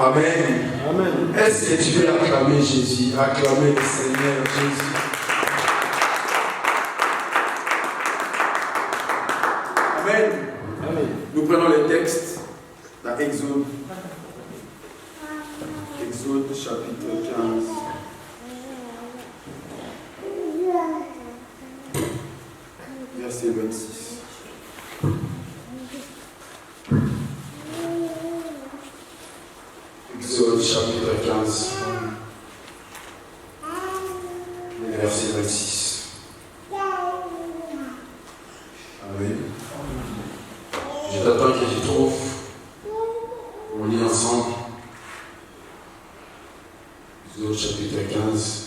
Amen. Amen. Est-ce que tu peux acclamer Jésus, acclamer le Seigneur Jésus? Amen. Amen. Nous prenons le texte dans Exode. Exode chapitre 15. Verset 26. Exode chapitre 15. Verset 26. Amen. Je t'attends que j'y trouve. On lit ensemble. Exode chapitre 15.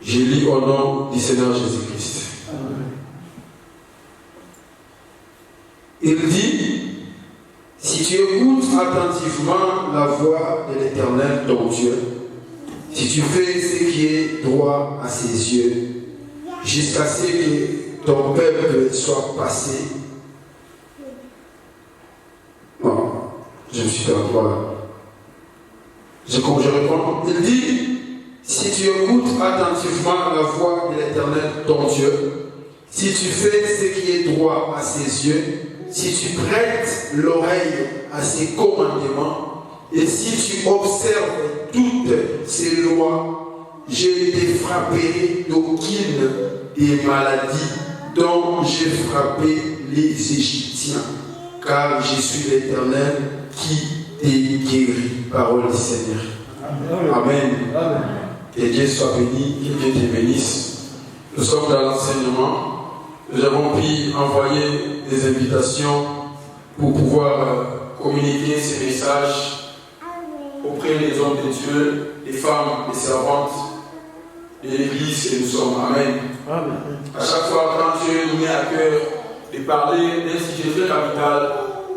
Je lis au nom du Seigneur Jésus-Christ. Il dit, si tu écoutes attentivement la voix de l'Éternel, ton Dieu, si tu fais ce qui est droit à ses yeux, jusqu'à ce que ton peuple soit passé. Non, je me suis perdu, voilà. Je réponds. Il dit, si tu écoutes attentivement la voix de l'Éternel, ton Dieu, si tu fais ce qui est droit à ses yeux, si tu prêtes l'oreille à ses commandements, et si tu observes toutes ses lois, je te frapperai d'aucune des maladies dont j'ai frappé les Égyptiens, car je suis l'Éternel qui te guérit. Parole du Seigneur. Amen. Amen. Que Dieu soit béni, que Dieu te bénisse. Nous sommes dans l'enseignement. Nous avons pu envoyer des invitations pour pouvoir communiquer ces messages auprès des hommes de Dieu, des femmes, des servantes de l'Église que nous sommes. Amen. Amen. À chaque fois, quand Dieu nous met à cœur de parler d'un sujet très capital,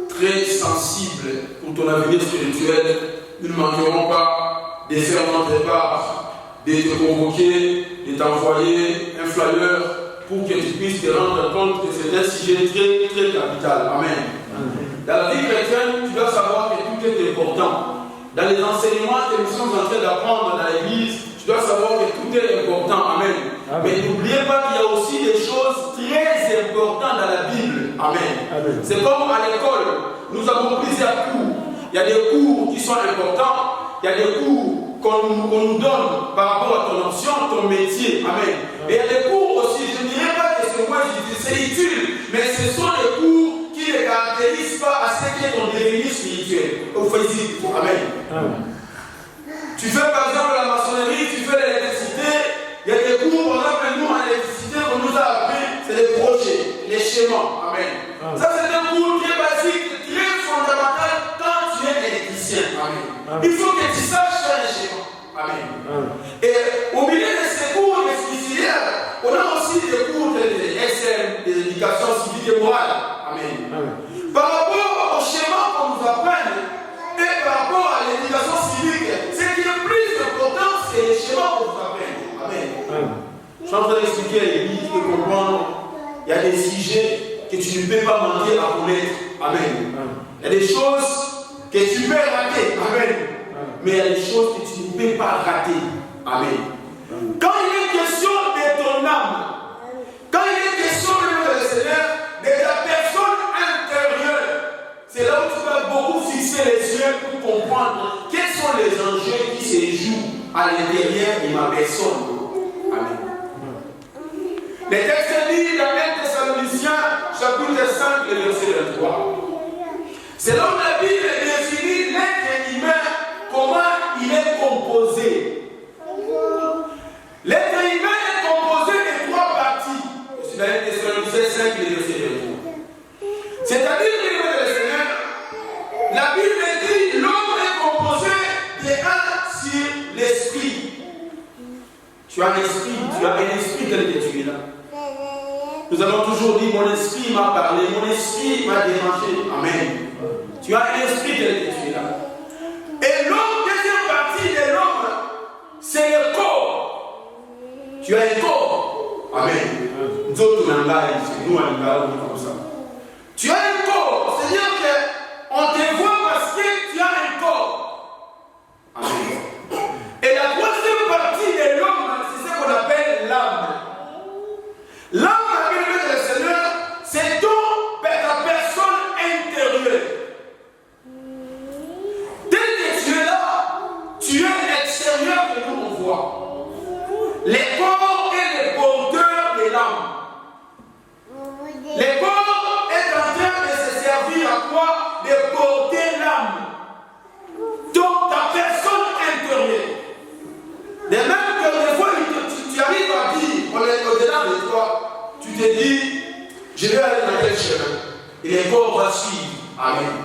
très sensible pour ton avenir spirituel, nous ne manquerons pas de faire notre part, de te convoquer, de t'envoyer un flyer pour que tu puisses te rendre compte que c'est un sujet très, très capital. Amen. Dans la vie chrétienne, tu dois savoir que tout est important. Dans les enseignements que nous sommes en train d'apprendre dans l'Église, tu dois savoir que tout est important. Amen. Amen. Mais n'oubliez pas qu'il y a aussi des choses très importantes dans la Bible. Amen. Amen. C'est comme à l'école, nous avons plusieurs cours. Il y a des cours qui sont importants, il y a des cours qu'on nous donne par rapport à ton option, ton métier. Amen. Et il y a des cours aussi, je ne dirais pas que c'est moi, c'est utile, mais ce sont des cours qui ne caractérisent pas à ce qui est ton devenir spirituel, au physique. Amen. Amen. Tu fais par exemple la maçonnerie, tu fais l'électricité, il y a des cours, par exemple, nous en électricité, qu'on nous a appris, c'est les projets, les schémas. Amen. Amen. Ça, c'est un cours très basique, très fondamental quand tu es électricien. Amen. Amen. Il faut que tu saches faire les schémas. Amen. Amen. Et au milieu de ces cours subsidiaires, on a aussi des cours de SM, des éducations civiques et morales. Amen. Amen. Par rapport au schéma qu'on nous apprenne et par rapport à l'éducation civique, ce qui est plus important, c'est les schémas qu'on nous apprenne. Amen. Amen. Je suis en train d'expliquer à l'église de comprendre, il y a des sujets que tu ne peux pas manquer à connaître. Amen. Amen. Il y a des choses que tu peux rater. Amen. Mais il y a des choses que tu ne peux pas rater. Amen. Quand il est question de ton âme, quand il est question de le Seigneur, de ta personne intérieure, c'est là où tu vas beaucoup fixer les yeux pour comprendre quels sont les enjeux qui se jouent à l'intérieur de ma personne. Amen. Le texte dit dans 1 Thessaloniciens, chapitre 5, le verset 23. Selon la Bible définit l'être humain, comment il est composé. L'être humain est composé de 3 parties. C'est dans 1 Thessaloniciens 5, le verset 23. C'est-à-dire que le Seigneur, la Bible dit l'homme est composé de 1 sur l'esprit. Tu as un esprit tel que tu es là. Nous avons toujours dit mon esprit m'a parlé, mon esprit m'a dérangé. Amen. Tu as un esprit tel que tu es là. Et l'homme, deuxième partie de l'homme, c'est le corps. Tu as un corps. Amen. Nous autres, nous, comme ça. Tu as un corps. C'est-à-dire que à toi de porter l'âme. Donc ta personne intérieure. De même que des fois, tu arrives à dire, on est au-delà de toi, tu te dis, je vais aller dans quel chemin. Et les corps vont suivre. Amen.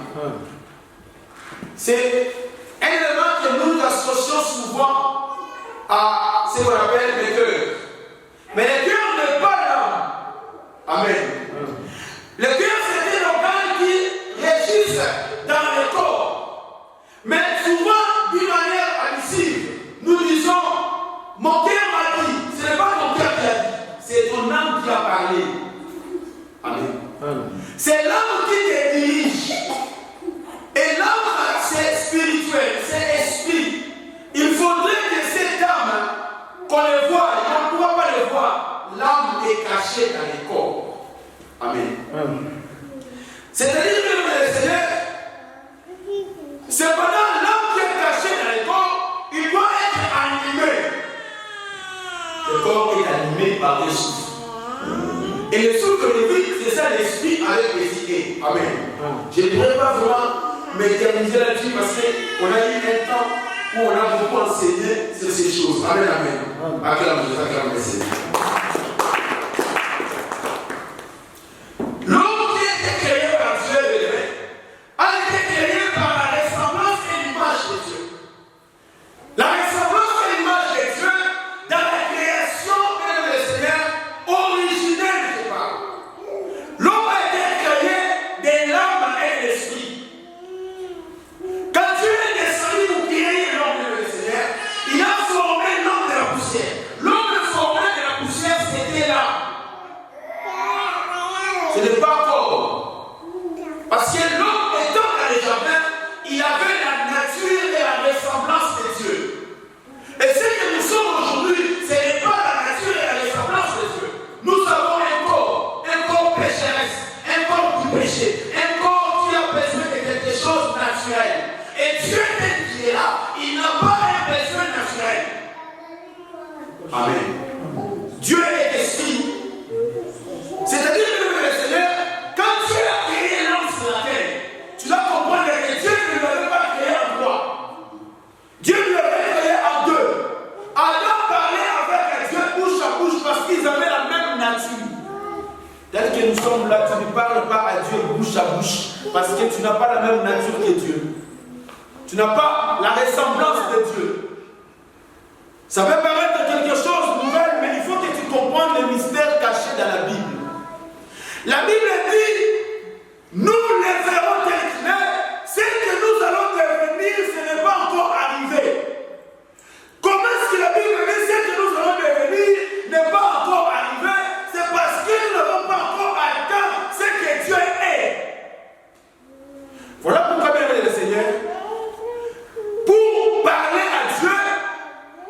C'est un élément que nous associons souvent à ce qu'on appelle le cœur. Mais le cœur n'est pas l'âme. Amen. Le cœur, c'est un organe qui régisse dans le corps. Mais souvent, d'une manière abusive, nous disons, mon cœur m'a dit, ce n'est pas ton cœur qui a dit, c'est ton âme qui a parlé. Amen. C'est l'âme qui te dirige. Et l'âme, c'est spirituel, c'est esprit. Il faudrait que cette âme, qu'on le voit, et on ne pourra pas le voir, l'âme est cachée dans le corps. Amen. C'est-à-dire que le Seigneur, cependant, l'âme qui est cachée dans le corps, il doit être animé. Le corps est animé par le souffle. Et le souffle de vie, c'est ça l'esprit avec les idées. Amen. Je ne pourrais pas vraiment m'éterniser là-dessus parce qu'on a eu un temps où on a beaucoup enseigné sur ces choses. Amen, amen. Acclamez le Seigneur. L'homme qui a été créé par Dieu a été créé par la ressemblance et l'image de Dieu. La ressemblance et l'image de Dieu dans la création de le Seigneur originelle, je parle. L'homme a été créé de l'âme et de l'esprit. Quand Dieu est descendu pour créer l'homme et le Seigneur, il a formé l'homme de la poussière. L'homme formé de la poussière, c'était l'âme. Ce n'est pas corps. Parce que l'homme étant dans le jardin, il avait la nature et la ressemblance de Dieu. Et ce que nous sommes aujourd'hui, ce n'est pas la nature et la ressemblance de Dieu. Nous avons un corps pécheresse, un corps du péché, un corps qui a besoin de quelque chose de naturel. Et Dieu qui est là, il n'a pas un besoin naturel. Amen. Dieu est esprit. C'est-à-dire que le Seigneur, quand Dieu a créé l'homme sur la terre, tu dois comprendre que Dieu ne l'avait pas créé en trois. Dieu l'avait créé en deux. Adam parlait avec Dieu bouche à bouche parce qu'ils avaient la même nature. Tel que nous sommes là, tu ne parles pas à Dieu bouche à bouche parce que tu n'as pas la même nature que Dieu. Tu n'as pas la ressemblance de Dieu. Ça peut paraître quelque chose de nouvel, mais il faut que tu comprennes le mystère caché dans la Bible. La Bible dit, nous les verrons tels qu'il est, ce que nous allons devenir, ce n'est pas encore arrivé. Comment est-ce que la Bible dit ce que nous allons devenir n'est pas encore arrivé? C'est parce que nous n'avons pas encore atteint ce que Dieu est. Voilà pourquoi, bien le Seigneur, pour parler à Dieu,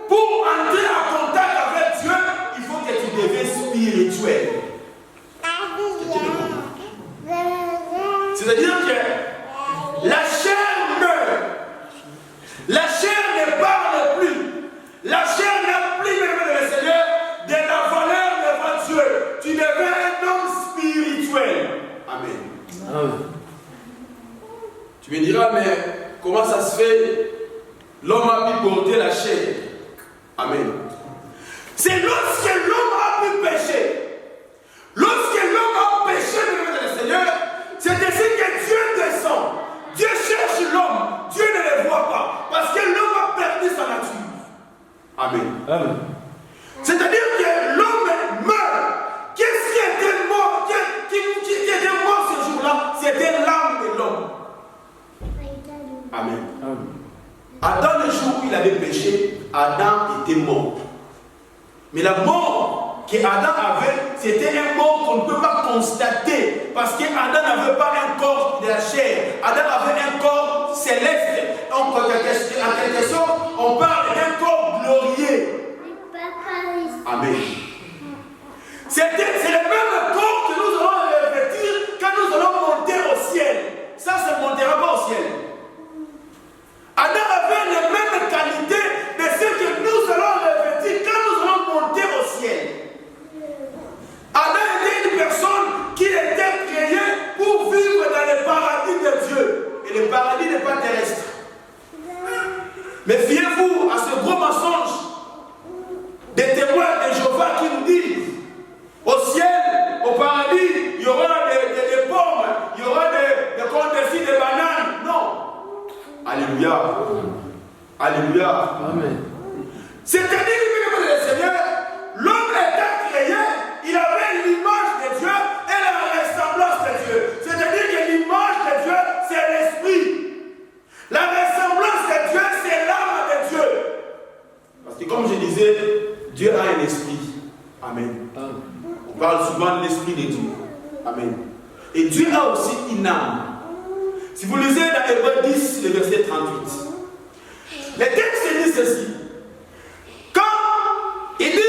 pour entrer en contact avec Dieu, il faut que tu deviennes spirituel. C'est-à-dire que la chair meurt. La chair ne parle plus. La chair n'a plus, le Seigneur, de la valeur devant Dieu. Tu deviens un homme spirituel. Amen. Tu me diras, mais comment ça se fait? L'homme a pu porter la chair. Amen. C'est lorsque l'homme a pu pécher. Lorsque l'homme a péché devant le Seigneur, c'est ainsi que Dieu descend. Dieu cherche l'homme. Dieu ne le voit pas. Parce que l'homme a perdu sa nature. Amen. Amen. C'est-à-dire que l'homme meurt. Qu'est-ce qui était mort? Qui était mort ce jour-là? C'était l'âme de l'homme. Amen. Amen. Adam, le jour où il avait péché, Adam était mort. Mais la mort qu'Adam avait, c'était un mort qu'on ne peut pas constater. Parce qu'Adam n'avait pas un corps de la chair. Adam avait un corps céleste. En quelque sorte, on parle d'un corps glorieux. Amen. C'est le même corps que nous allons revêtir quand nous allons monter au ciel. Ça, ça ne montera pas au ciel. Adam avait les mêmes qualités de ce que nous allons revêtir quand nous allons monter au ciel. Adam était une personne qui était créée pour vivre dans le paradis Alléluia. Alléluia. Amen. C'est-à-dire que le Seigneur, l'homme était créé, il avait l'image de Dieu et la ressemblance de Dieu. C'est-à-dire que l'image de Dieu, c'est l'esprit. La ressemblance de Dieu, c'est l'âme de Dieu. Parce que comme je disais, Dieu a un esprit. Amen. On parle souvent de l'esprit de Dieu. Amen. Et Dieu a aussi une âme. Si vous lisez dans Hébreux 10, le verset 38, le texte dit ceci. Quand il dit,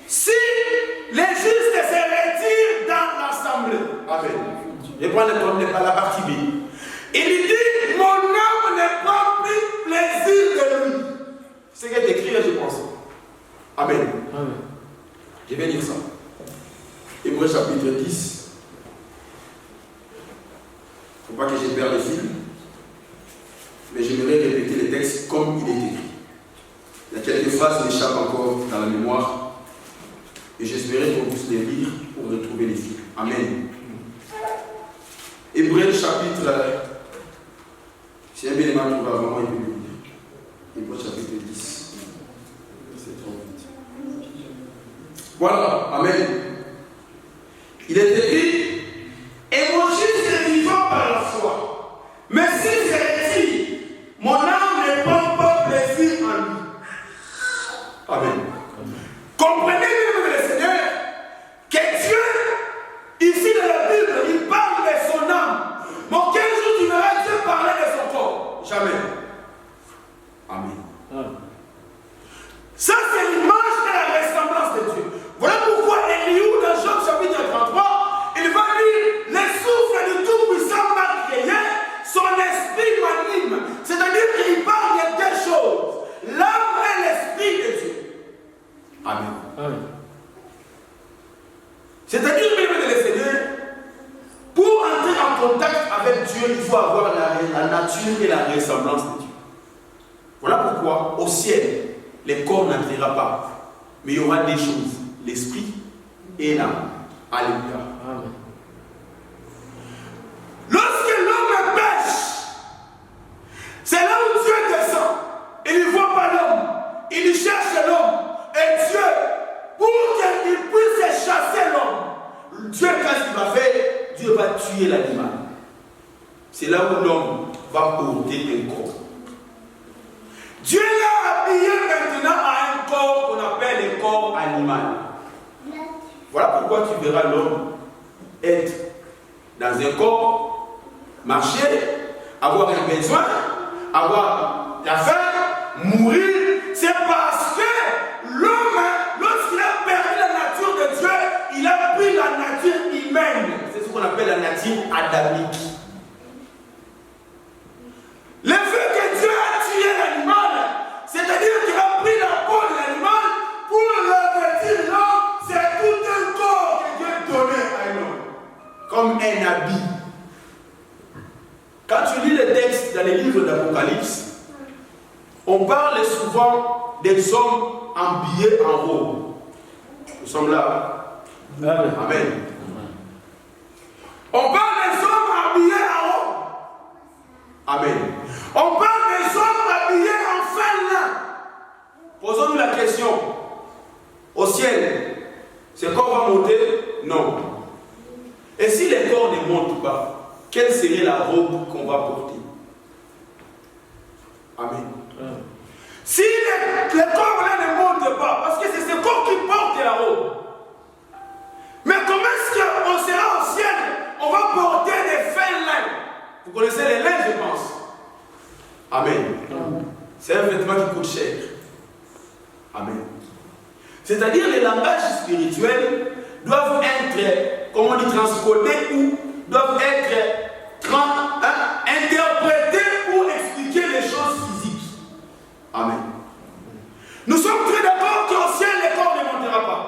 si les justes se retirent dans l'assemblée, amen. Je prends la partie B. Il dit, mon âme ne prend plus plaisir de lui. C'est ce qui est écrit, je pense. Amen. Amen. Je vais lire ça. Hébreux chapitre 10. Il ne faut pas que je perde le fil. Mais j'aimerais répéter le texte comme il est écrit. Il y a quelques phrases qui m'échappent encore dans la mémoire. Et j'espérais qu'on puisse les lire pour retrouver les fils. Amen. Hébreux chapitre. Si un bien aimé trouve avant, il peut le lire. Hébreux chapitre 10. C'est 38. Voilà. Amen. Il est écrit, et mon juste est vivant par la foi. Mais si je retire, mon âme ne prend pas plaisir en lui. Amen. Comprenez le Seigneur que Dieu, ici dans la Bible, il parle de son âme. Mais quel jour tu verras Dieu parler de son corps? Jamais. Amen. Ça, c'est l'image de la ressemblance de Dieu. Voilà pourquoi Eliou, dans Job chapitre 33, il va dire, le souffle du Tout-Puissant m'a créé, son esprit m'anime. C'est-à-dire qu'il parle de deux choses, l'âme et l'esprit de Dieu. Amen. Amen. C'est-à-dire, bien le Seigneur, pour entrer en contact avec Dieu, il faut avoir la nature et la ressemblance de Dieu. Voilà pourquoi, au ciel, le corps n'entrera pas, mais il y aura des choses, l'esprit et l'âme. Alléluia. Amen. Lorsque l'homme pêche, c'est là où Dieu descend. Il ne voit pas l'homme, il cherche l'homme. Et Dieu, pour qu'il puisse chasser l'homme, Dieu, qu'est-ce qu'il va faire? Dieu va tuer l'animal. C'est là où l'homme va porter un corps. Dieu l'a habillé maintenant à un corps qu'on appelle le corps animal. Voilà pourquoi tu verras l'homme être dans un corps, marcher, avoir un besoin, avoir la faim, mourir. C'est parce que l'homme, lorsqu'il a perdu la nature de Dieu, il a pris la nature humaine. C'est ce qu'on appelle la nature adamique. Le fait que Dieu a tué l'animal, c'est-à-dire qu'il a pris la peau de l'animal pour revêtir l'homme, c'est tout un corps que Dieu donnait à l'homme, comme un habit. Quand tu lis les textes dans les livres d'Apocalypse, on parle souvent des hommes habillés en robe. Nous sommes là. Amen. Amen. On parle des hommes habillés en robe. Amen. On parle des hommes habillés en fin lin. Posons-nous la question. Au ciel, ce corps va monter? Non. Et si les corps ne montent pas, quelle serait la robe qu'on va porter? Amen. Si les corps-là ne montent pas, parce que c'est ce corps qui porte la robe. Mais comment est-ce qu'on sera au ciel? On va porter des fins lin. Vous connaissez les lins, je pense. Amen. C'est un vêtement qui coûte cher. Amen. C'est-à-dire les langages spirituels doivent être, comment on dit, transcodés ou doivent être interprétés pour expliquer les choses physiques. Amen. Nous sommes très d'accord qu'au ciel, les corps ne montera pas.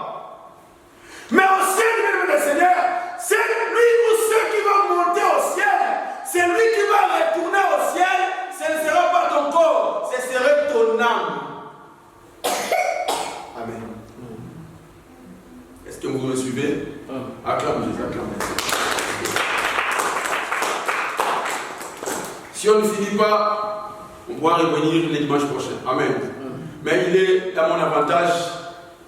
Mais au ciel, le Seigneur, c'est lui ou ceux qui vont monter au ciel, c'est lui qui va retourner au ciel. Ce ne sera pas ton corps, ce serait ton âme. Amen. Est-ce que vous me suivez? Acclame Jésus, acclame Jésus. Si on ne finit pas, on pourra revenir les dimanches prochains. Amen. Mais il est à mon avantage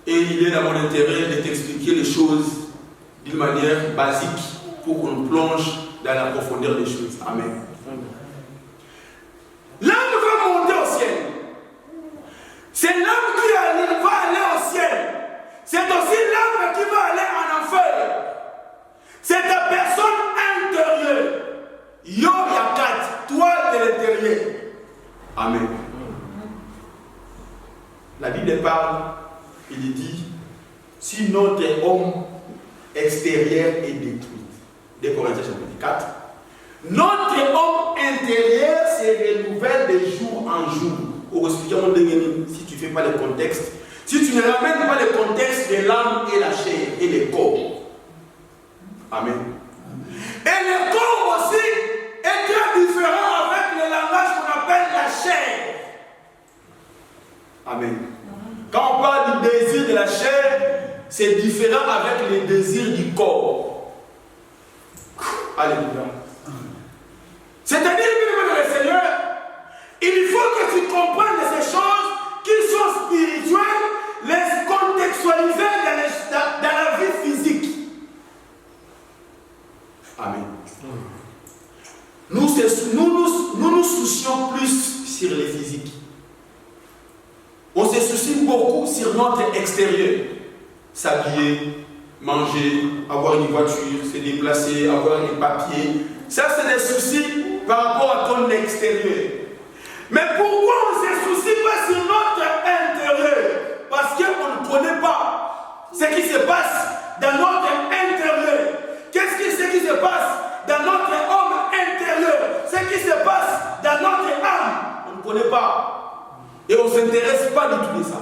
et il est à mon intérêt de t'expliquer les choses d'une manière basique pour qu'on plonge dans la profondeur des choses. Amen. L'âme va monter au ciel. C'est l'âme qui va aller au ciel. C'est aussi l'âme qui va aller en enfer. C'est ta personne intérieure. Yo yakat, toi de l'intérieur. Amen. La Bible parle, il dit, si notre homme extérieur est détruit, 2 Corinthiens chapitre 4, notre homme intérieur se renouvelle de jour en jour. Pour expliquer mon dégueulis, si tu ne fais pas le contexte, si tu ne ramènes pas le contexte de l'âme et la chair et le corps. Amen. Et le corps aussi est très différent avec le langage qu'on appelle la chair. Amen. Quand on parle du désir de la chair, c'est différent avec les désirs du corps. Alléluia. C'est-à-dire, bien le Seigneur, il faut que tu comprennes ces choses qui sont spirituelles, les contextualiser dans la vie physique. Amen. Nous nous soucions plus sur les physiques. On se soucie beaucoup sur notre extérieur. S'habiller, manger, avoir une voiture, se déplacer, avoir des papiers. Ça, c'est des soucis par rapport à ton extérieur. Mais pourquoi on ne se soucie pas sur notre intérieur? Parce qu'on ne connaît pas ce qui se passe dans notre intérieur. Qu'est-ce qui se passe dans notre homme intérieur? Ce qui se passe dans notre âme, on ne connaît pas. Et on ne s'intéresse pas du tout de ça.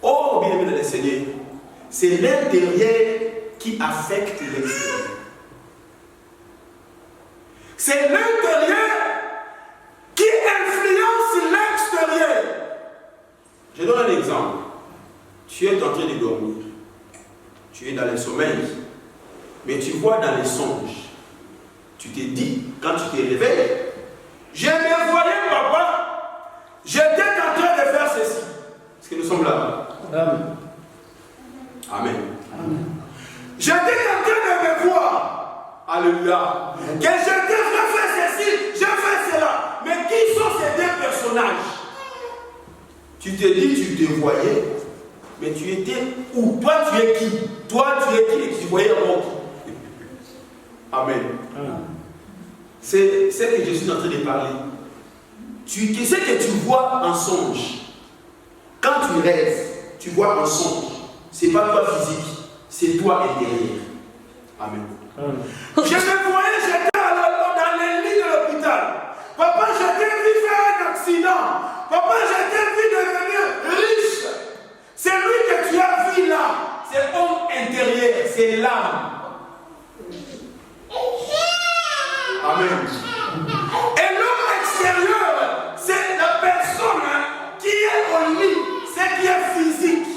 Oh, bien-aimé dans le Seigneur, c'est l'intérieur qui affecte l'extérieur. C'est l'intérieur qui influence l'extérieur. Je donne un exemple. Tu es en train de dormir. Tu es dans le sommeil. Mais tu vois dans les songes. Tu te dis, quand tu te réveilles, je me voyais, papa. J'étais en train de faire ceci. Est-ce que nous sommes là? Amen. Amen. Amen. J'étais en train de me voir. Alléluia. Que je devrais faire ceci, je fais cela. Mais qui sont ces deux personnages? Tu te dis, tu te voyais, mais tu étais où? Toi, tu es qui? Toi, tu es qui? Et tu voyais avant qui? Amen. C'est ce que je suis en train de parler. Ce que tu vois en songe, quand tu rêves, tu vois en songe, ce n'est pas toi physique, c'est toi intérieur. Amen. Je me voyais, j'étais dans les lits de l'hôpital. Papa, je t'ai vu faire un accident. Papa, je t'ai vu devenir riche. C'est lui que tu as vu là. C'est l'homme intérieur, c'est l'âme. Amen. Et l'homme extérieur, c'est la personne qui est au lit, c'est qui est physique.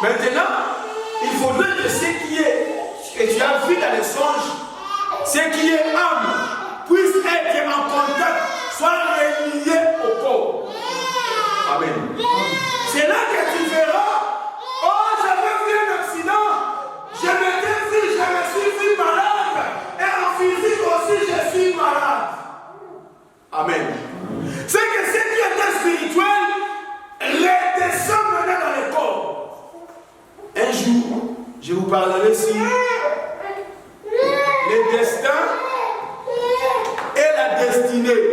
Maintenant, il faudrait que ce qui est, que tu as vu dans les songes, ce qui est âme, puisse être en contact, soit relié au corps. Amen. C'est là que tu verras, oh, j'avais vu un accident, je me suis vu malade, et en physique aussi je suis malade. Amen. C'est que ce qui était spirituel redescend maintenant dans le corps. Un jour, je vous parlerai sur le destin et la destinée.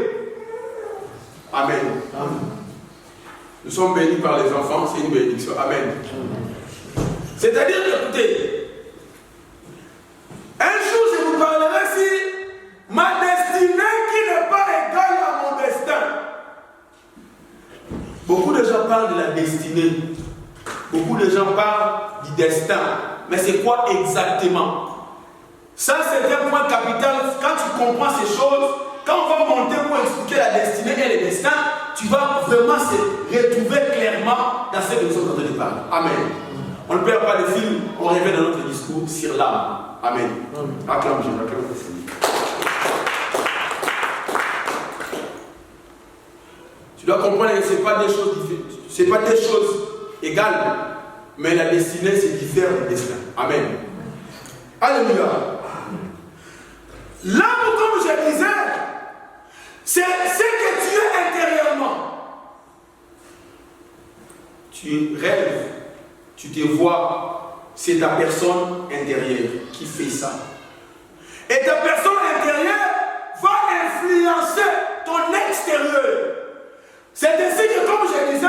Amen. Nous sommes bénis par les enfants, c'est une bénédiction. Amen. C'est-à-dire, écoutez, un jour je vous parlerai sur ma destinée qui n'est pas égale à mon destin. Beaucoup de gens parlent de la destinée. Beaucoup de gens parlent du destin. Mais c'est quoi exactement? Ça, c'est un point capital. Quand tu comprends ces choses, quand on va monter pour expliquer la destinée et le destin, tu vas vraiment se retrouver clairement dans ce que nous sommes en train de parler. Amen. On ne perd pas le fil, on revient dans notre discours sur l'âme. Amen. Acclame Jésus, acclame le Seigneur. dois comprendre que ce n'est pas des choses différentes. Ce n'est pas des choses égales. Mais la destinée, c'est différent du destin. Amen. Alléluia. L'âme, comme je disais, c'est ce que tu es intérieurement. Tu rêves, tu te vois, c'est ta personne intérieure qui fait ça. Et ta personne intérieure va influencer ton extérieur. C'est ainsi que, comme je disais,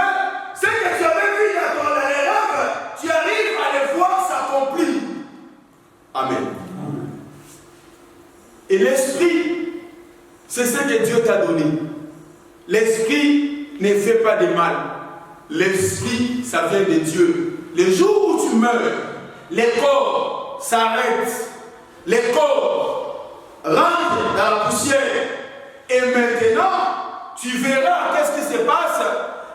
ce que tu avais vu dans les rêves, tu arrives à les voir s'accomplir. Amen. Et l'esprit, c'est ce que Dieu t'a donné. L'esprit ne fait pas de mal. L'esprit, ça vient de Dieu. Le jour où tu meurs, les corps s'arrêtent. Les corps rentrent dans la poussière. Et maintenant, tu verras qu'est-ce qui se passe.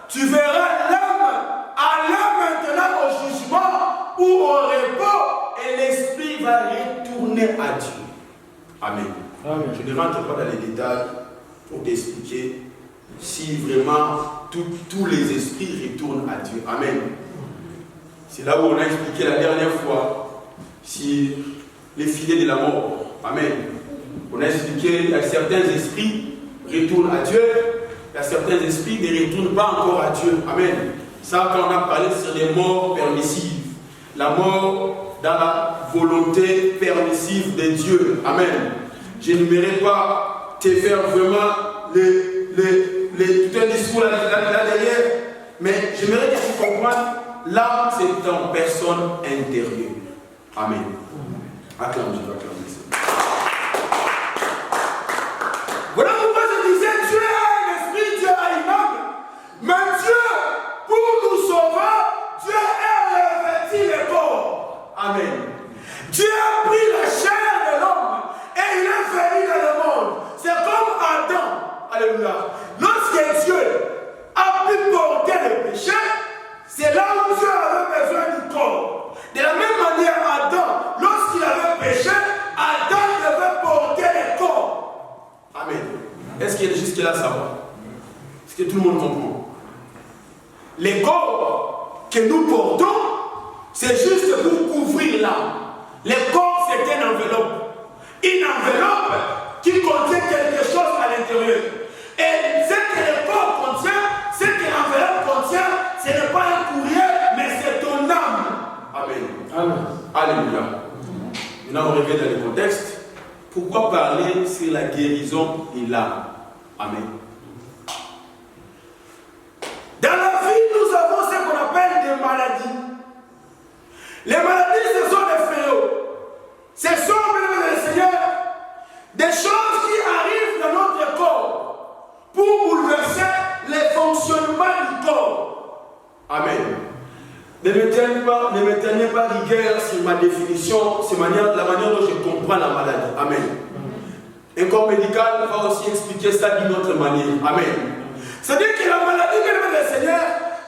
Tu verras l'âme aller maintenant au jugement ou au repos. Et l'esprit va retourner à Dieu. Amen. Amen. Je ne rentre pas dans les détails pour t'expliquer si vraiment tous les esprits retournent à Dieu. Amen. C'est là où on a expliqué la dernière fois si les filets de la mort. Amen. On a expliqué qu'il y a certains esprits retournent à Dieu, il y a certains esprits ne retournent pas encore à Dieu. Amen. Ça, quand on a parlé sur les morts permissives, la mort dans la volonté permissive de Dieu. Amen. Je n'aimerais pas te faire vraiment tout un discours là derrière, mais j'aimerais que tu comprennes, l'âme c'est en personne intérieure. Amen. Acclame Dieu, acclame Dieu. Voilà pourquoi je disais, Dieu a un esprit, Dieu a une âme, mais Dieu, pour nous sauver, Dieu a revêti le corps. Amen. Dieu a pris la chair de l'homme et il est venu dans le monde. C'est comme Adam. Alléluia. Lorsque Dieu a pu porter le péché, c'est là où Dieu avait besoin du corps. De la même manière, Adam, lorsqu'il avait péché, Adam devait porter le corps. Amen. Est-ce qu'il y a jusque-là, ça va? Est-ce que tout le monde comprend? Les corps que nous portons, c'est juste pour couvrir l'âme. Le corps, c'est une enveloppe. Une enveloppe qui contient quelque chose à l'intérieur. Et ce que le corps contient, ce que l'enveloppe contient, ce n'est pas un courrier, mais c'est ton âme. Amen. Amen. Alléluia. Maintenant, on revient dans le contexte. Pourquoi parler sur la guérison et l'âme? Amen. Dans la vie, nous avons ce qu'on appelle des maladies. Les maladies, ce sont des fléaux. Ce sont, le Seigneur, des choses qui arrivent dans notre corps pour bouleverser les fonctionnements du corps. Amen. Ne me tenez pas rigueur sur ma définition, sur la manière dont je comprends la maladie. Amen. Un corps médical va aussi expliquer ça d'une autre manière. Amen. C'est-à-dire que la maladie, le Seigneur,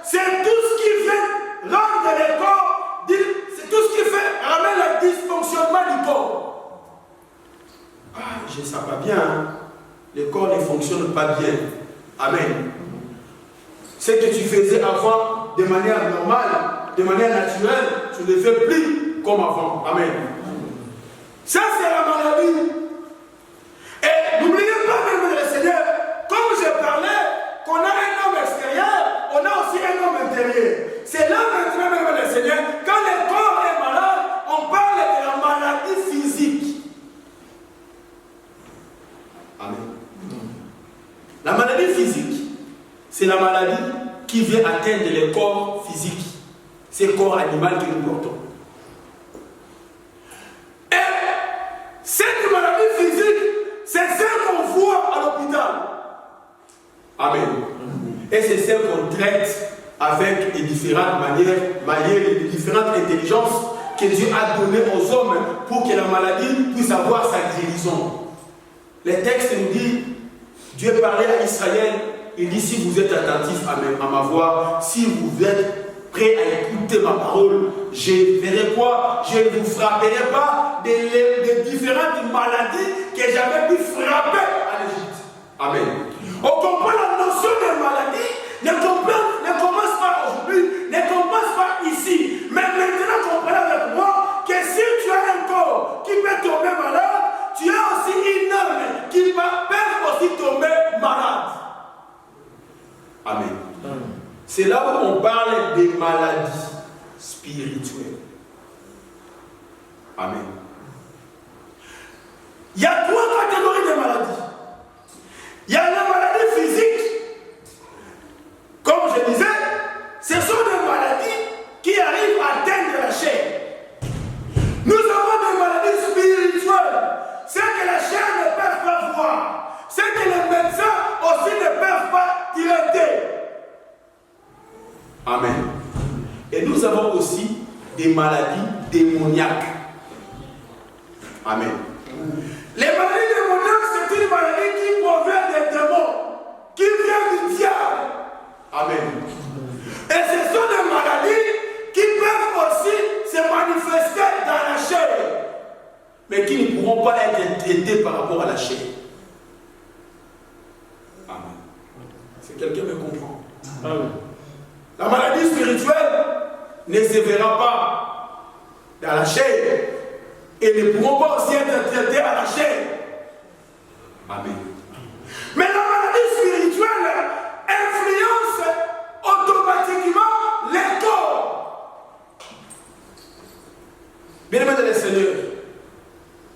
c'est tout ce qui vient rendre le corps, c'est tout ce qui fait ramener le dysfonctionnement du corps. Ah, je ne sais pas bien. Hein? Le corps ne fonctionne pas bien. Amen. Ce que tu faisais avant de manière normale, de manière naturelle, tu ne le fais plus comme avant. Amen. Ça, c'est la maladie. Et n'oubliez pas, même le Seigneur, comme je parlais, qu'on a un homme extérieur, on a aussi un homme intérieur. C'est là maintenant, même le Seigneur, quand le corps est malade, on parle de la maladie physique. Amen. La maladie physique, c'est la maladie qui vient atteindre le corps physique. C'est le corps animal que nous portons. Et cette maladie physique, c'est celle qu'on voit à l'hôpital. Amen. Et c'est celle qu'on traite avec les différentes manières, les différentes intelligences que Dieu a données aux hommes pour que la maladie puisse avoir sa guérison. Les textes nous disent, Dieu parlait à Israël, il dit, si vous êtes attentifs à ma voix, si vous êtes prêts à écouter ma parole, je verrai quoi? Je ne vous frapperai pas des différentes maladies que j'avais pu frapper à l'Égypte. Amen. On comprend la notion de maladie c'est là où on parle des maladies spirituelles. Amen. Il y a 3 catégories de maladies. Il y a la maladie physique. Comme je disais, ce sont des maladies qui arrivent à atteindre la chair. Nous avons des maladies spirituelles. C'est que la chair ne peut pas voir. C'est que les médecins aussi ne peuvent pas traiter. Amen. Et nous avons aussi des maladies démoniaques. Amen. Les maladies démoniaques, c'est une maladie qui provient des démons, qui vient du diable. Amen. Et ce sont des maladies qui peuvent aussi se manifester dans la chair, mais qui ne pourront pas être traitées par rapport à la chair. Amen. Si quelqu'un me comprend. Amen. La maladie spirituelle ne se verra pas dans la chair et ne pourront pas aussi être traitées à la chair. Amen. Mais la maladie spirituelle influence automatiquement les corps. Bien-aimés dans le Seigneur,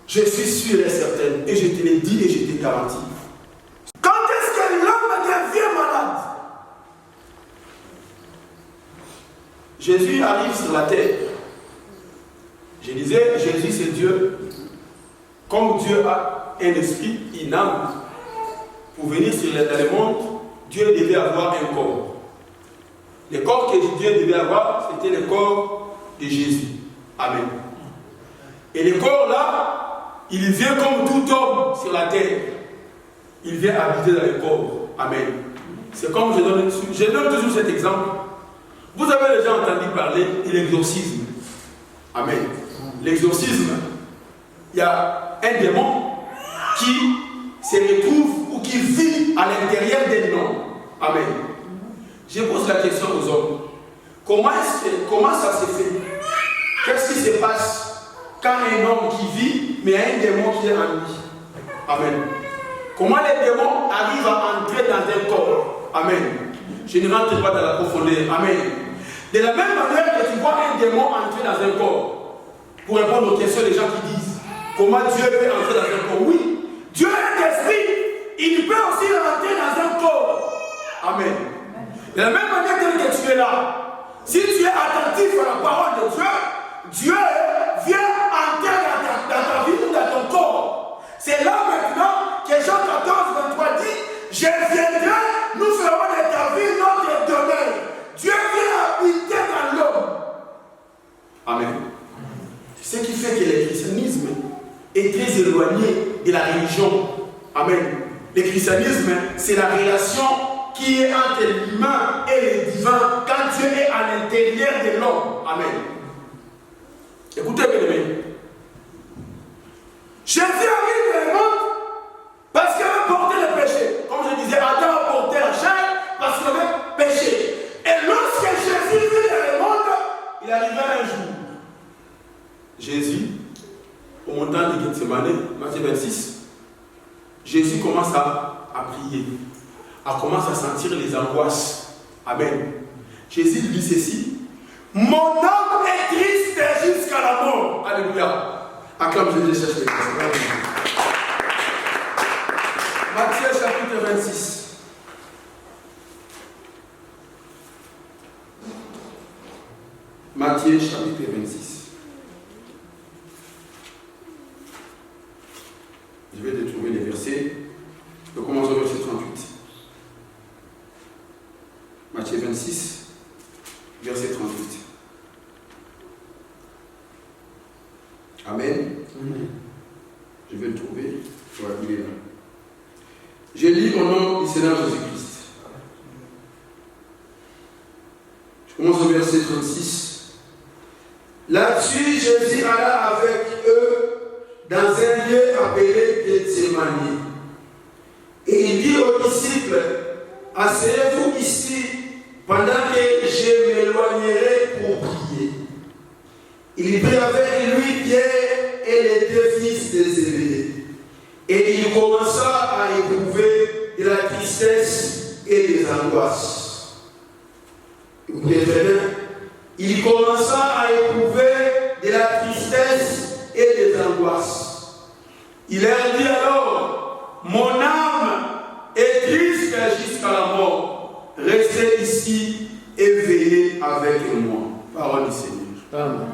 je suis sûr et certain, et je te l'ai dit et je te garantis. Quand est-ce que l'homme devient malade? Jésus arrive sur la terre. Je disais, Jésus c'est Dieu. Comme Dieu a un esprit, une âme, pour venir dans le monde, Dieu devait avoir un corps. Le corps que Dieu devait avoir, c'était le corps de Jésus. Amen. Et le corps là, il vient comme tout homme sur la terre. Il vient habiter dans le corps. Amen. C'est comme je donne toujours cet exemple. Vous avez déjà entendu parler de l'exorcisme. Amen. L'exorcisme, il y a un démon qui se retrouve ou qui vit à l'intérieur d'un homme. Amen. Je pose la question aux hommes. Comment ça se fait? Qu'est-ce qui se passe quand un homme qui vit, mais un démon qui est en lui? Amen. Comment les démons arrivent à entrer dans un corps? Amen. Je ne rentre pas dans la profondeur. Amen. De la même manière que tu vois un démon entrer dans un corps, pour répondre aux questions des gens qui disent comment Dieu peut entrer dans un corps? Oui, Dieu est esprit, il peut aussi rentrer dans un corps. Amen. De la même manière que tu es là, si tu es attentif à la parole de Dieu, Dieu vient entrer dans ta vie ou dans ton corps. C'est là maintenant que Jean 14, 23 dit, je viendrai, nous ferons de ta vie notre demeure. Dieu vient habiter dans l'homme. Amen. Ce qui fait que le christianisme est très éloigné de la religion. Amen. Le christianisme, c'est la relation qui est entre l'humain et le divin quand Dieu est à l'intérieur de l'homme. Amen. Écoutez, mes amis. Jésus arrive dans le monde parce qu'il avait porté le péché. Comme je disais, Adam a porté la chair parce qu'il avait péché. Et lorsque Jésus vit dans le monde, il arrivait un jour. Jésus, au montant de Gethsemane, Matthieu 26, Jésus commence à prier, commence à sentir les angoisses. Amen. Jésus dit ceci: mon âme est triste jusqu'à la mort. Alléluia. Acclame Jésus, cherche les personnes. Matthieu chapitre 26. Matthieu chapitre 26. Je vais te trouver les versets. Je commence au verset 38. Matthieu 26, verset 38. Amen. Je vais le trouver. Voilà, il est là. Je lis au nom du Seigneur Jésus-Christ. Je commence au verset 36. Là-dessus, Jésus alla avec eux dans un lieu appelé Gethsemane. Et il dit aux disciples, asseyez-vous ici pendant que je m'éloignerai pour prier. Il prit avec lui Pierre et les deux fils de Zébédée. Et il commença à éprouver de la tristesse et des angoisses. Écoutez très bien. Il commença à éprouver de la tristesse et des angoisses. Il leur dit alors, mon âme est triste jusqu'à la mort. Restez ici et veillez avec moi. Parole du Seigneur. Amen.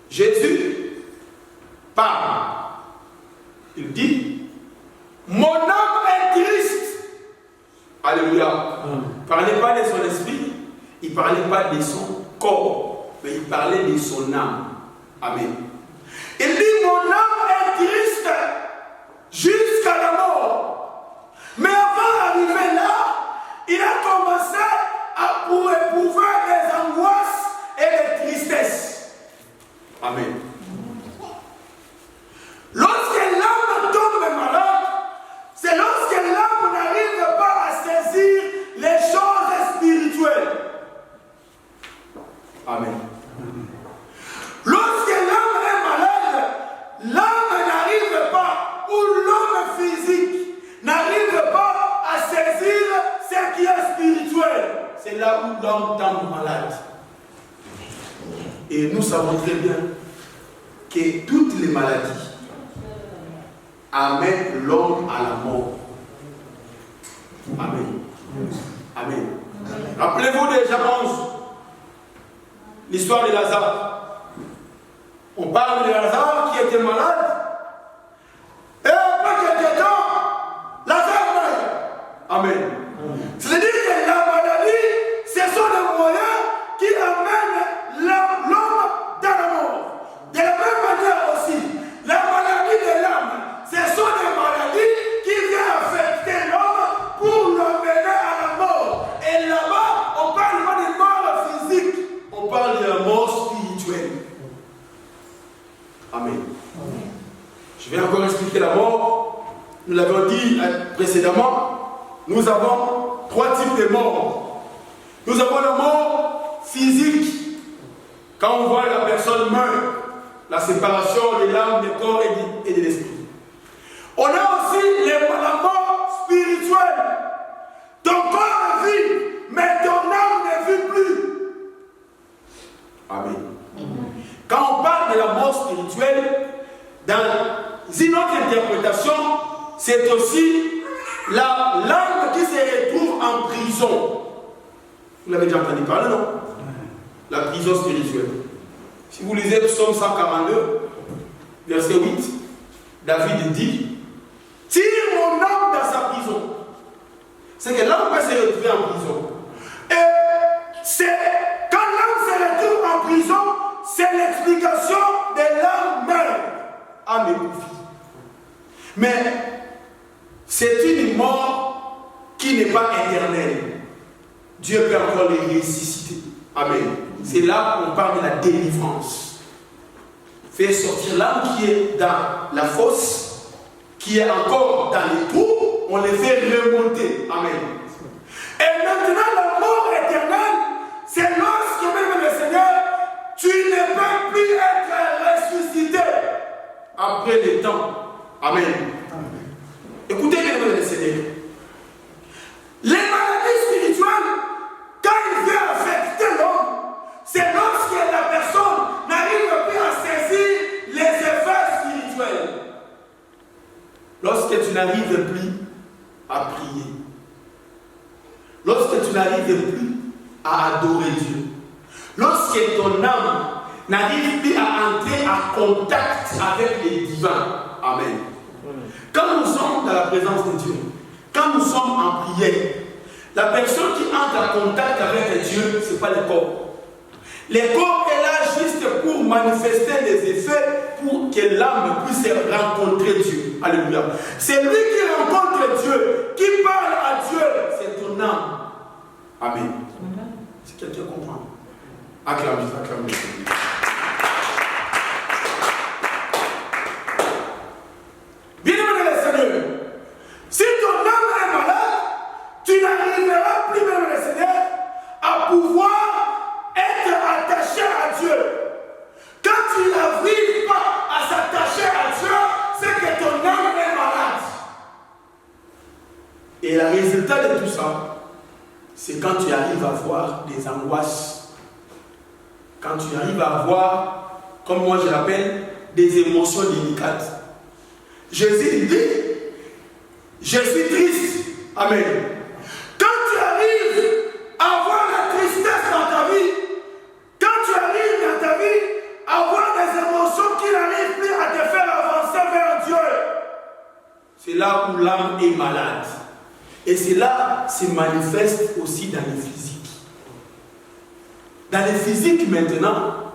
Jésus parle. Il dit, mon âme est triste. Alléluia. Il ne parlait pas de son esprit, il ne parlait pas de son corps, mais il parlait de son âme. Amen. Il dit, mon âme est triste jusqu'à la mort. Mais avant d'arriver là, il a commencé à éprouver des angoisses et des tristesses. Amen. Lorsque l'âme tombe malade, c'est lorsque l'âme n'arrive pas à saisir les choses spirituelles. Amen. Lorsque l'âme est malade, l'âme n'arrive pas, ou l'homme physique n'arrive pas à saisir ce qui est spirituel. C'est là où l'homme tombe malade. Et nous savons très bien que toutes les maladies amènent l'homme à la mort. Amen. Amen. Rappelez-vous de Jean 11, l'histoire de Lazare. On parle de Lazare qui était malade. Et après quelques temps, Lazare meurt. Amen. C'est-à-dire que la maladie, ce sont les moyens qui amènent l'homme dans la mort. De la même manière aussi, la maladie de l'âme, ce sont des maladies qui viennent affecter l'homme pour l'emmener à la mort. Et là-bas, on parle pas de mort physique, on parle de la mort spirituelle. Amen. Je vais encore expliquer la mort. Nous l'avons dit précédemment, nous avons 3 types de morts. Nous avons la mort physique. Quand on voit la personne meurt, la séparation de l'âme, du corps et de l'esprit. On a aussi la mort spirituelle. Ton corps vit, mais ton âme ne vit plus. Amen. Quand on parle de la mort spirituelle, dans une autre interprétation, c'est aussi l'âme qui se retrouve en prison. Vous l'avez déjà entendu parler, non? La prison spirituelle. Si vous lisez Psaume 142, verset 8, David dit, tire mon âme dans sa prison. C'est que l'âme peut se retrouver en prison. Et c'est quand l'âme se retrouve en prison, c'est l'explication de l'âme meurt à mes profits. Mais c'est une mort qui n'est pas éternelle. Dieu peut encore les ressusciter. Amen. C'est là qu'on parle de la délivrance. Faire sortir l'âme qui est dans la fosse, qui est encore dans les trous, on les fait remonter. Amen. Et maintenant, la mort éternelle, c'est lorsque même le Seigneur, tu ne peux plus être ressuscité après le temps. Amen. Écoutez bien le Seigneur. Les maladies spirituelles, quand il vient affecter l'homme, c'est lorsque la personne n'arrive plus à saisir les effets spirituels. Lorsque tu n'arrives plus à prier. Lorsque tu n'arrives plus à adorer Dieu. Lorsque ton âme n'arrive plus à entrer en contact avec les divins. Amen. Quand nous sommes dans la présence de Dieu, quand nous sommes en prière, la personne qui entre en contact avec Dieu, ce n'est pas le corps. Le corps est là juste pour manifester les effets pour que l'âme puisse rencontrer Dieu. Alléluia. C'est lui qui rencontre Dieu, qui parle à Dieu, c'est ton âme. Amen. Si quelqu'un comprend. Acclame Dieu, acclame Dieu. Bien-aimé le Seigneur, si ton âme est malade, tu n'arriveras plus, même le Seigneur, à pouvoir être attaché à Dieu. Quand tu n'arrives pas à s'attacher à Dieu, c'est que ton âme est malade. Et le résultat de tout ça, c'est quand tu arrives à voir des angoisses. Quand tu arrives à avoir, comme moi je l'appelle, des émotions délicates. Jésus dit, je suis triste. Amen. Quand tu arrives à avoir la tristesse dans ta vie, quand tu arrives dans ta vie à avoir des émotions qui n'arrivent plus à te faire avancer vers Dieu, c'est là où l'âme est malade. Et c'est là se manifeste aussi dans le physique. Dans le physique maintenant,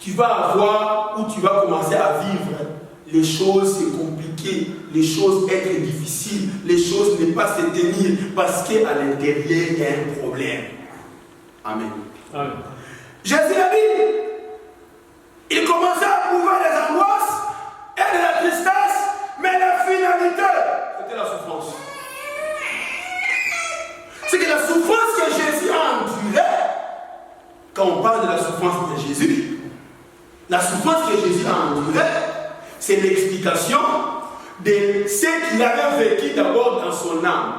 tu vas avoir ou tu vas commencer à vivre les choses compliquées, les choses être difficiles, les choses ne pas se tenir parce qu'à l'intérieur il y a un problème. Amen. Amen. Jésus a dit, il commençait à pouvoir les angoisses et de la tristesse, mais la finalité, c'était la souffrance. C'est que la souffrance que Jésus a endurée, quand on parle de la souffrance de Jésus, la souffrance que Jésus a endurée, c'est l'explication de ce qu'il avait vécu d'abord dans son âme.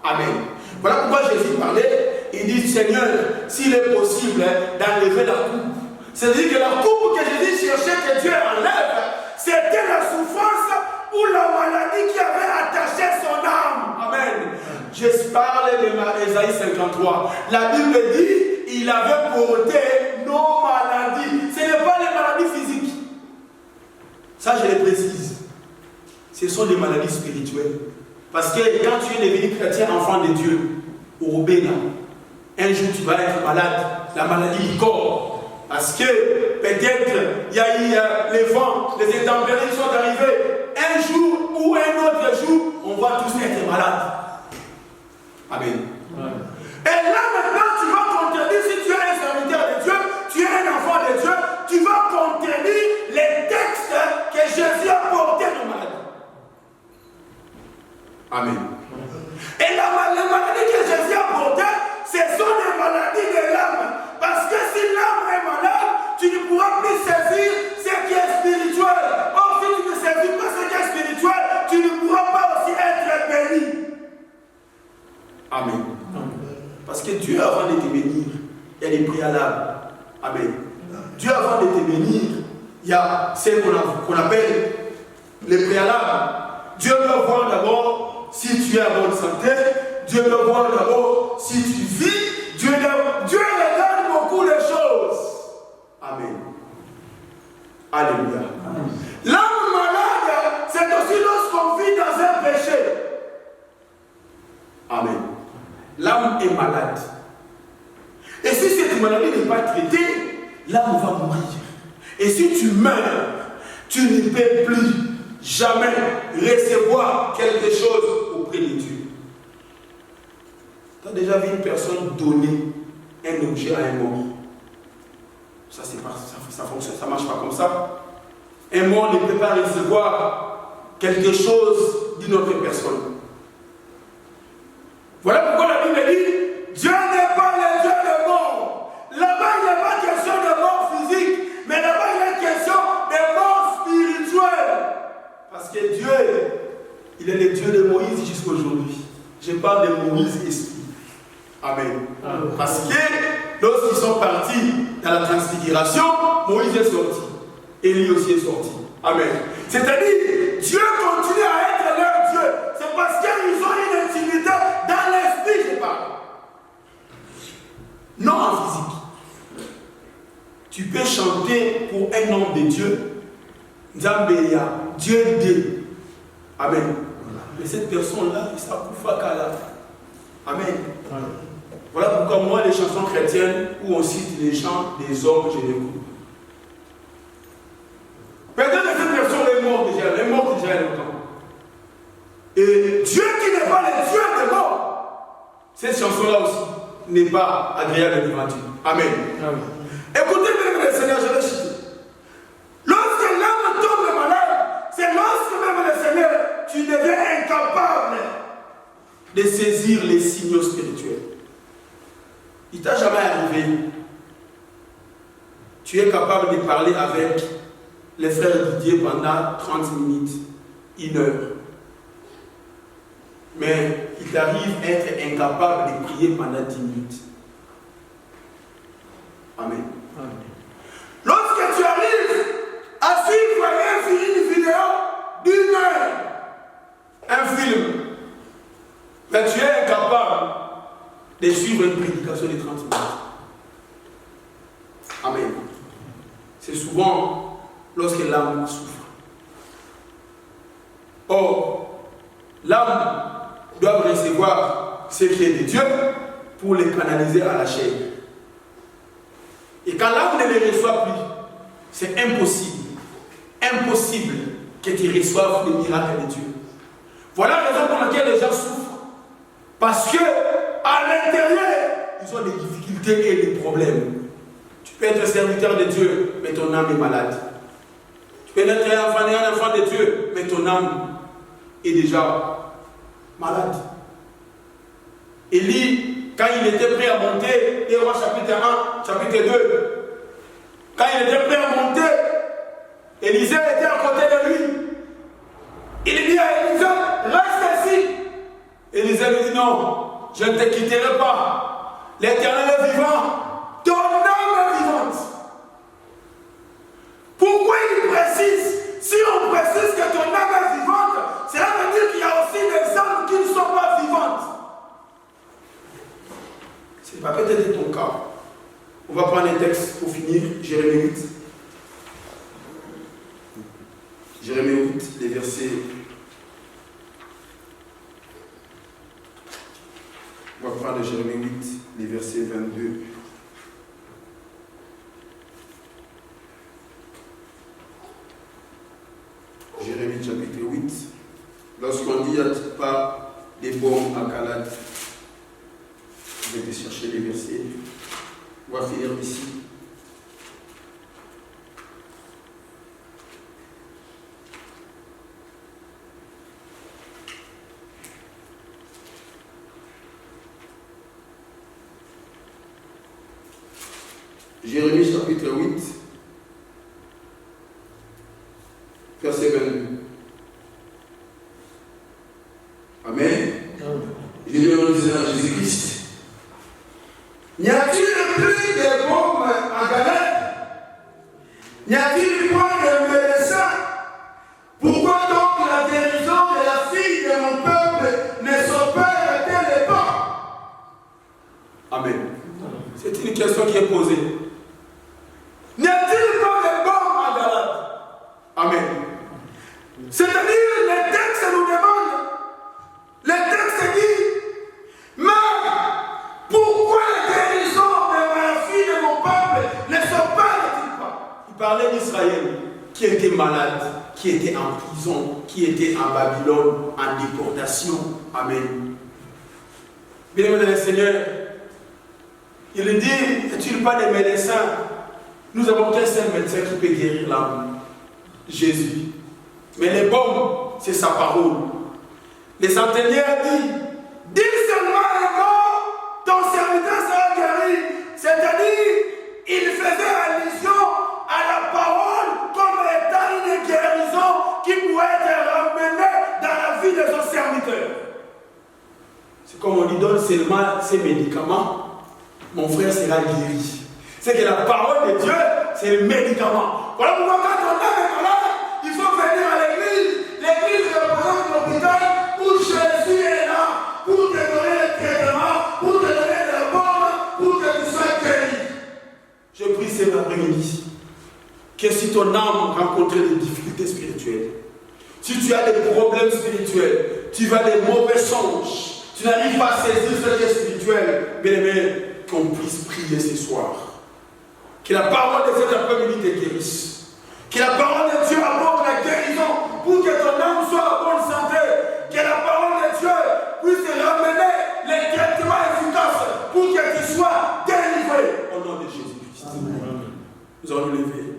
Amen. Voilà pourquoi Jésus parlait, il dit, Seigneur, s'il est possible d'enlever la coupe. C'est-à-dire que la coupe que Jésus cherchait que Dieu enlève, c'était la souffrance ou la maladie qui avait attaché son âme. Amen. Je parle de Ésaïe 53. La Bible dit, il avait porté nos maladies. Ce n'est pas les maladies physiques. Ça, je le précise. Ce sont des maladies spirituelles. Parce que quand tu es devenu chrétien, enfant de Dieu, au Bénin, un jour tu vas être malade, la maladie du corps. Parce que peut-être il y a eu les vents, les intempéries qui sont arrivés. Un jour ou un autre jour, on va tous être malades. Amen. Amen. Et là maintenant, tu vas contredire, si tu es un serviteur de Dieu, tu es un enfant de Dieu, tu vas contredire les textes que Jésus a portés nos maladies. Amen. Et les maladies que Jésus a portées, ce sont des maladies de l'âme. Parce que si l'âme est malade, tu ne pourras plus saisir ce qui est spirituel. Or, si tu ne saisis pas ce qui est spirituel, tu ne pourras pas aussi être béni. Amen. Parce que Dieu, avant de te bénir, il y a des préalables. Amen. Dieu, avant de te bénir, il y a ce qu'on appelle les préalables. Dieu doit voir d'abord si tu es en bonne santé. Dieu doit voir d'abord si tu vis. Dieu regarde beaucoup de choses. Amen. Alléluia. L'âme malade, c'est aussi lorsqu'on vit dans un péché. Amen. L'âme est malade. Et si cette maladie n'est pas traitée, l'âme va mourir. Et si tu meurs, tu ne peux plus jamais recevoir quelque chose auprès de Dieu. Tu as déjà vu une personne donner un objet à un mort? Ça, ça fonctionne, ça ne marche pas comme ça. Un mort ne peut pas recevoir quelque chose d'une autre personne. Voilà pourquoi la Bible dit, Dieu n'est pas le Dieu de mort. Là-bas, il n'est pas question de mort physique, mais là-bas, il est question de mort spirituelle. Parce que Dieu, il est le Dieu de Moïse jusqu'à aujourd'hui. Je parle de Moïse esprit. Amen. Parce que lorsqu'ils sont partis dans la transfiguration, Moïse est sorti. Élie aussi est sorti. Amen. C'est-à-dire, Dieu continue à être leur Dieu. C'est parce qu'ils ont une intimité dans l'esprit, je parle. Non en physique. Tu peux chanter pour un homme de Dieu. Zambeya, Dieu dit. Amen. Mais cette personne-là, il s'approuve qu'à la. Amen. Voilà pourquoi moi, les chansons chrétiennes, où on cite les chants des hommes, je les écoute. Peut-être que cette personne est morte déjà, elle est morte déjà il y a longtemps. Et Dieu qui n'est pas le Dieu des morts, cette chanson-là aussi n'est pas agréable devant Dieu. Amen. Amen. Écoutez bien le Seigneur, je vais citer. Lorsque l'âme tombe malade, c'est lorsque même le Seigneur, tu deviens incapable de saisir les signaux spirituels. Il ne t'a jamais arrivé. Tu es capable de parler avec les frères Didier pendant 30 minutes, 1 heure. Mais il t'arrive à être incapable de prier pendant 10 minutes. Amen. Lorsque tu arrives à suivre une vidéo d'une heure, un film, mais tu es incapable de suivre une prédication de 30 minutes. Amen. C'est souvent lorsque l'âme souffre. Or, l'âme doit recevoir ce qui est de Dieu pour les canaliser à la chair. Et quand l'âme ne les reçoit plus, c'est impossible. Impossible que tu reçoives le miracle de Dieu. Voilà la raison pour laquelle les gens souffrent. Parce que à l'intérieur, ils ont des difficultés et des problèmes. Tu peux être serviteur de Dieu, mais ton âme est malade. Tu peux être un enfant de Dieu, mais ton âme est déjà malade. Élie, quand il était prêt à monter, les rois chapitre 1, chapitre 2, quand il était prêt à monter, Élisée était à côté de lui. Il dit à Élisée, reste ici. Élisée lui dit, non, je ne te quitterai pas. L'Éternel est vivant, ton âme est vivante. Pourquoi il précise? Si on précise que ton âme est vivante, cela veut dire qu'il y a aussi des âmes qui ne sont pas vivantes. Ce n'est pas peut-être ton cas. On va prendre un texte pour finir, Jérémie 8. Jérémie 8, les versets. On va prendre Jérémie 8, les versets 22. Jérémie chapitre 8. Lorsqu'on dit, il n'y a pas des bombes à Calade, je vais te chercher les versets. On va finir ici. Jérémie chapitre 8, verset 22. Amen. Je lui en disant à Jésus-Christ, n'y a-t-il plus de bombes à Galate? N'y a-t-il point de médecin? Pourquoi donc la guérison de la fille de mon peuple ne s'opère-t-elle pas? Amen. C'est une question qui est posée. N'y a-t-il pas de bombes à Galate? Amen. C'est-à-dire, les textes nous demandent, les textes disent, mais pourquoi la guérison de ma fille de mon peuple ne s'opère-t-il pas? Il parlait d'Israël qui était malade, qui était en prison, qui était en Babylone, en déportation. Amen. Bien-aimés dans le Seigneur, il dit, est-il pas des médecins? Nous avons qu'un seul médecin qui peut guérir l'âme, Jésus. Mais les bombes, c'est sa parole. Les centenières disent, dis seulement un mot, ton serviteur sera guéri. C'est-à-dire, il faisait allusion à la parole comme étant une guérison qui pouvait être ramenée dans la vie de son serviteur. C'est comme on lui donne seulement ces médicaments, mon frère sera guéri. C'est que la parole de Dieu, c'est le médicament. Voilà pourquoi quand on a des malades, il faut venir à l'église. L'église représente l'hôpital où Jésus est là pour te donner le traitement, pour te donner le bon, pour que tu sois guéri. Je prie cet après-midi que si ton âme rencontre des difficultés spirituelles, si tu as des problèmes spirituels, tu as des mauvais songes, tu n'arrives pas à saisir ce qui est spirituel, bien aimé, qu'on puisse prier ce soir. Que la parole de cet après-midi te guérisse. Que la parole de Dieu apporte la guérison pour que ton âme soit en bonne santé. Que la parole de Dieu puisse ramener les traitements efficaces pour que tu sois délivré. Au nom de Jésus-Christ. Nous allons nous lever.